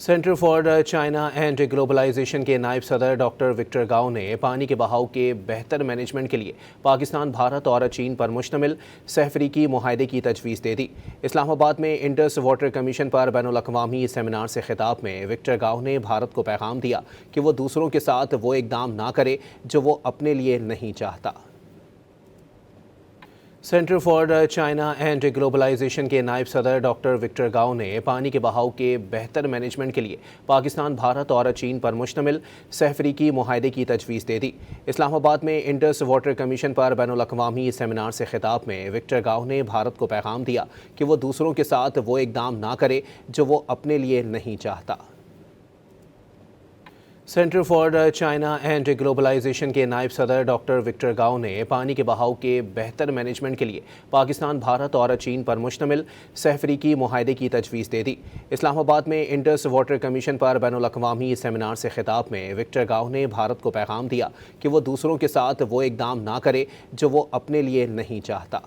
Centre for China and Globalisation کے نائب صدر ڈاکٹر وکٹر گاؤ نے پانی کے بہاؤ کے بہتر مینجمنٹ کے لیے پاکستان، بھارت اور چین پر مشتمل سہ فریقی معاہدے کی تجویز دے دی۔ اسلام آباد میں انڈس واٹر کمیشن پر بین الاقوامی سیمینار سے خطاب میں وکٹر گاؤ نے بھارت کو پیغام دیا کہ وہ دوسروں کے ساتھ وہ اقدام نہ کرے جو وہ اپنے لیے نہیں چاہتا۔ Centre for China and Globalisation کے نائب صدر ڈاکٹر وکٹر گاؤ نے پانی کے بہاؤ کے بہتر مینجمنٹ کے لیے پاکستان، بھارت اور چین پر مشتمل سہ فریقی معاہدے کی تجویز دے دی۔ اسلام آباد میں انڈس واٹر کمیشن پر بین الاقوامی سیمینار سے خطاب میں وکٹر گاؤ نے بھارت کو پیغام دیا کہ وہ دوسروں کے ساتھ وہ اقدام نہ کرے جو وہ اپنے لیے نہیں چاہتا۔ Centre for China and Globalisation کے نائب صدر ڈاکٹر وکٹر گاؤ نے پانی کے بہاؤ کے بہتر مینجمنٹ کے لیے پاکستان، بھارت اور چین پر مشتمل سہ فریقی معاہدے کی تجویز دے دی۔ اسلام آباد میں انڈس واٹر کمیشن پر بین الاقوامی سیمینار سے خطاب میں وکٹر گاؤ نے بھارت کو پیغام دیا کہ وہ دوسروں کے ساتھ وہ اقدام نہ کرے جو وہ اپنے لیے نہیں چاہتا۔